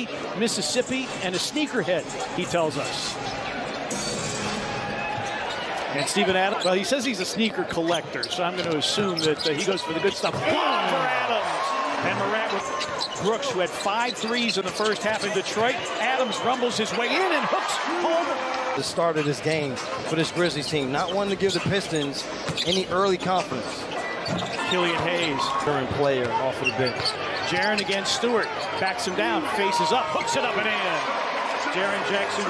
Tallahassee, Mississippi, and a sneakerhead, he tells us. And Steven Adams, well, he says he's a sneaker collector, so I'm going to assume that he goes for the good stuff. Block for Adams. And Morant with Brooks, who had 5 threes in the first half in Detroit. Adams rumbles his way in and hooks home. The start of this game for this Grizzlies team, not wanting to give the Pistons any early confidence. Killian Hayes. Current player off of the bench. Jaren against Stewart. Backs him down, faces up, hooks it up and in. Jaren Jackson.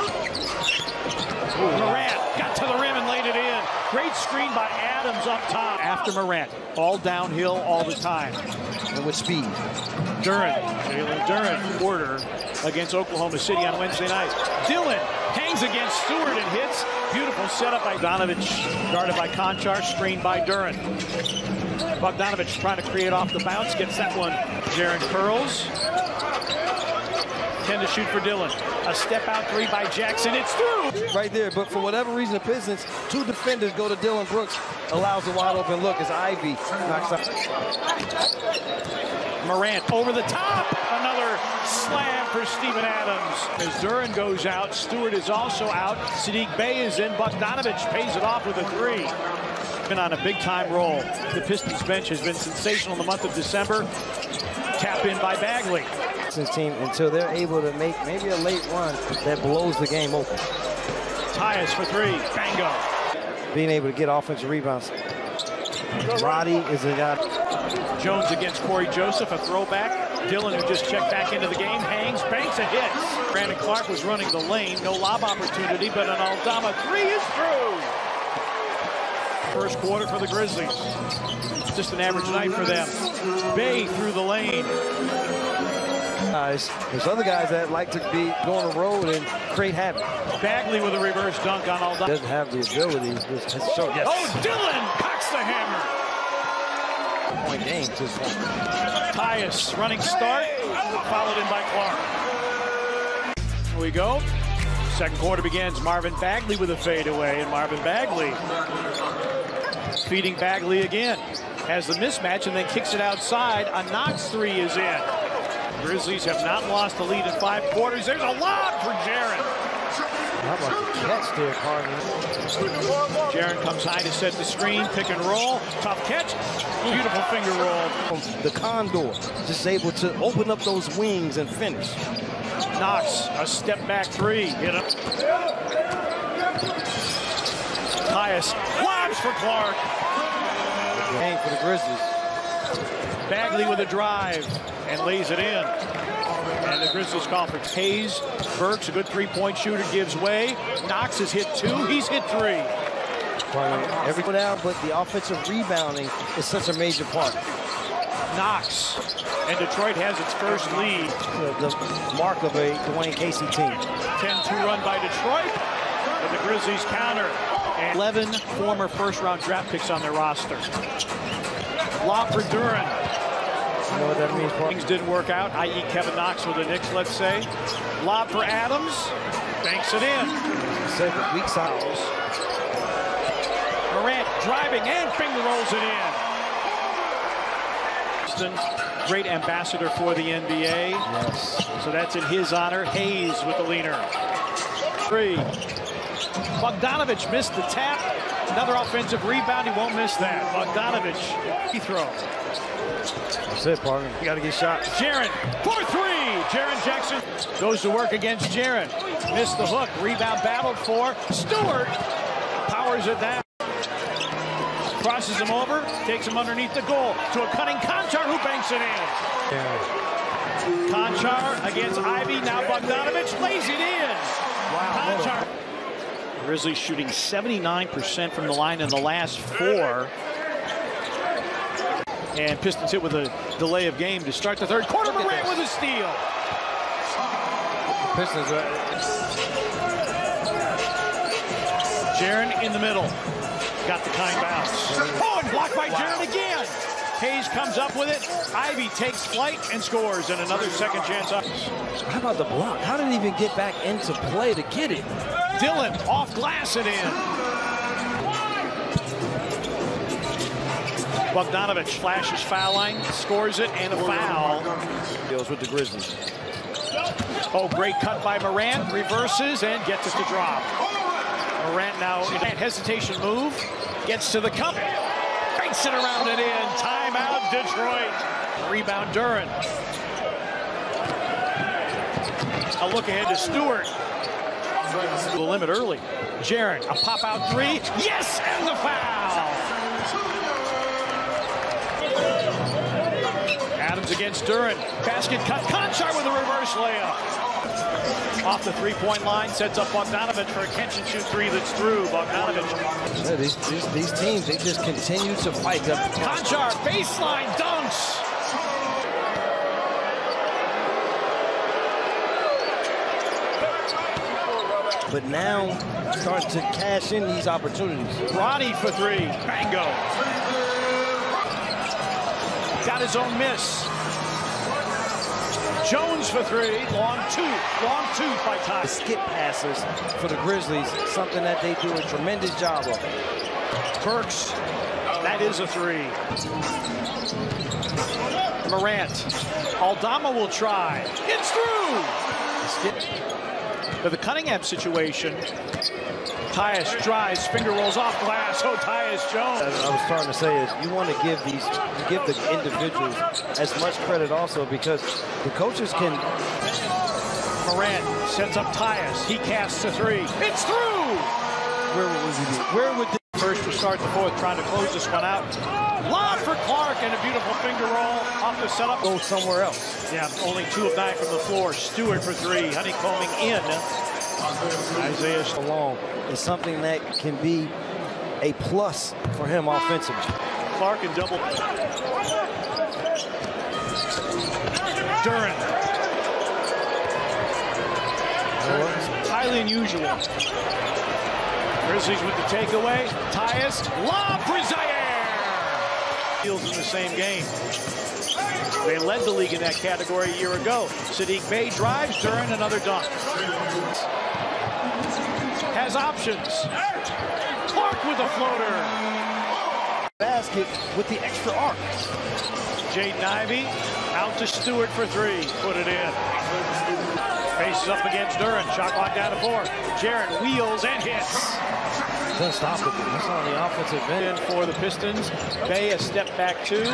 Morant got to the rim and laid it in. Great screen by Adams up top. After Morant, all downhill all the time. And with speed. Jalen Duren, quarter against Oklahoma City on Wednesday night. Dillon hangs against Stewart and hits. Beautiful setup by Bogdanovich, guarded by Konchar, screened by Duren. Bogdanovich trying to create off the bounce, gets that one. Jaren curls. 10 to shoot for Dillon. A step out 3 by Jackson. It's through. Right there, but for whatever reason, the Pistons, 2 defenders go to Dillon Brooks, allows a wide open look as Ivy knocks out. Morant over the top. Another slam for Steven Adams. As Duren goes out, Stewart is also out. Sadiq Bey is in. Bogdanovich pays it off with a 3. Been on a big-time roll. The Pistons bench has been sensational in the month of December. Tap in by Bagley. Team until they're able to make maybe a late run that blows the game open. Tyus for 3. Bango. Being able to get offensive rebounds. Roddy is a guy. Jones against Corey Joseph, a throwback. Dillon, who just checked back into the game, hangs, banks a hit. Brandon Clark was running the lane. No lob opportunity, but an Aldama 3 is through. First quarter for the Grizzlies. Just an average night for them. Bey through the lane. There's other guys that like to be go on the road and create havoc. Bagley with a reverse dunk on Aldama. Doesn't have the ability. Yes. Oh, Dillon cocks the hammer. Point game to this point. Tyus running start, followed in by Clark. Here we go. Second quarter begins. Marvin Bagley with a fadeaway, and Marvin Bagley feeding Bagley again. Has the mismatch and then kicks it outside. A Knox 3 is in. Grizzlies have not lost the lead in 5 quarters. There's a lob for Jaren. How about the catch there, Carter? Jaren comes high to set the screen. Pick and roll. Tough catch. Beautiful finger roll. The condor just able to open up those wings and finish. Knox, a step back 3. Hit him. Tyus lobs for Clark. Game for the Grizzlies. Bagley with a drive and lays it in. And the Grizzlies call for Hayes. Burks, a good 3-point shooter, gives way. Knox has hit 2. He's hit 3. Every put out, but the offensive rebounding is such a major part. Knox. And Detroit has its first lead. The mark of a Dwayne Casey team. 10-2 run by Detroit. And the Grizzlies counter. And 11 former first-round draft picks on their roster. Lob for Duren. You know what that means, Paul? Things didn't work out, i.e. Kevin Knox with the Knicks, let's say. Lob for Adams. Banks it in. Weak side. Morant driving and finger rolls it in. Great ambassador for the NBA. Yes. So that's in his honor. Hayes with the leaner. 3. Bogdanovich missed the tap. Another offensive rebound. He won't miss that. Bogdanovich, he throw. That's it, partner. You got to get shots. Jaren for 3. Jaren Jackson goes to work against Jaren. Missed the hook. Rebound battled for Stewart. Powers it down. Crosses him over. Takes him underneath the goal to a cutting Konchar who banks it in. Yeah. Konchar against Ivy. Now Bogdanovich lays it in. Wow. Konchar. Grizzlies shooting 79% from the line in the last 4. And Pistons hit with a delay of game to start the third quarter. Morant with a steal. Pistons. Jaren in the middle. Got the kind bounce. Oh, and blocked by Jaren again. Hayes comes up with it. Ivy takes flight and scores, and another second chance up. How about the block? How did he even get back into play to get it? Dillon off glass and in. Bogdanovich flashes foul line, scores it, and a foul. Deals with the Grizzlies. Oh, great cut by Morant. Reverses and gets it to drop. Morant now in a hesitation move. Gets to the cup. Cranks it around and in. Timeout, Detroit. Rebound, Duren. A look ahead to Stewart. The limit early. Jaren, a pop-out three. Yes, and the foul. Adams against Duren. Basket cut. Conchar with a reverse layup. Off the three-point line, sets up Bogdanovich for a catch-and-shoot three that's through. Bogdanovich. Yeah, these teams, they just continue to fight. Conchar, baseline, dunks. But now starting to cash in these opportunities. Ronnie for three. Bango. Got his own miss. Jones for three. Long tooth by Ty. The skip passes for the Grizzlies, something that they do a tremendous job of. Burks. That is a three. Morant. Aldama will try. It's through. Skip. For the Cunningham situation, Tyus drives, finger rolls off glass. Oh, Tyus Jones. As I was starting to say, is you want to give the individuals as much credit also, because the coaches can. Morant sets up Tyus. He casts a three. It's through. Where would the first to start the fourth, trying to close this one out. Lob for Clark and a beautiful finger roll off the setup. Go somewhere else. Yeah, only 2 of 9 from the floor. Stewart for three. Honeycombing in. Isaiah along is something that can be a plus for him offensively. Clark and double. Duren. Highly unusual. Grizzlies with the takeaway. Tyus. Lob for Zaire. In the same game. They led the league in that category a year ago. Sadiq Bey drives. Duren, another dunk. Has options. Clark with a floater. Basket with the extra arc. Jaden Ivey out to Stewart for three. Put it in. Faces up against Duren. Shot clock down to 4. Jaren wheels and hits. Unstoppable. That's on the offensive end for the Pistons. Bey a step back 2.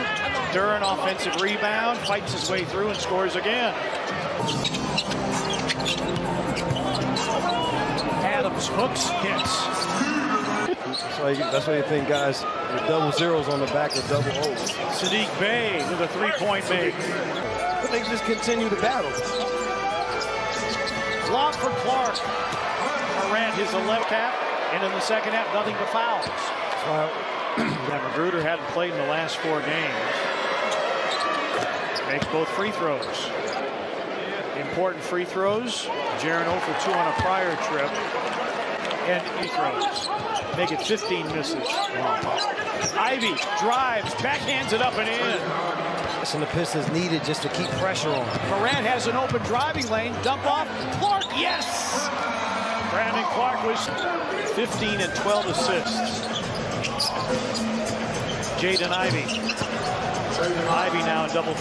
Duren offensive rebound. Fights his way through and scores again. Adams hooks, hits. That's why you think guys with double zeros on the back or double O's. Sadiq Bey with a three-point make. But they just continue to battle. Block for Clark. Morant his 11th half, and in the second half, nothing but fouls. Magruder hadn't played in the last 4 games. Makes both free throws. Important free throws. Jaren 0 for 2 on a prior trip. And free throws. Make it 15 misses. Ivey drives, backhands it up and in. And the Pistons needed just to keep pressure on. Morant has an open driving lane. Dump off. Clark, yes! Brandon Clark was 15 and 12 assists. Jaden Ivey. Ivey now in double.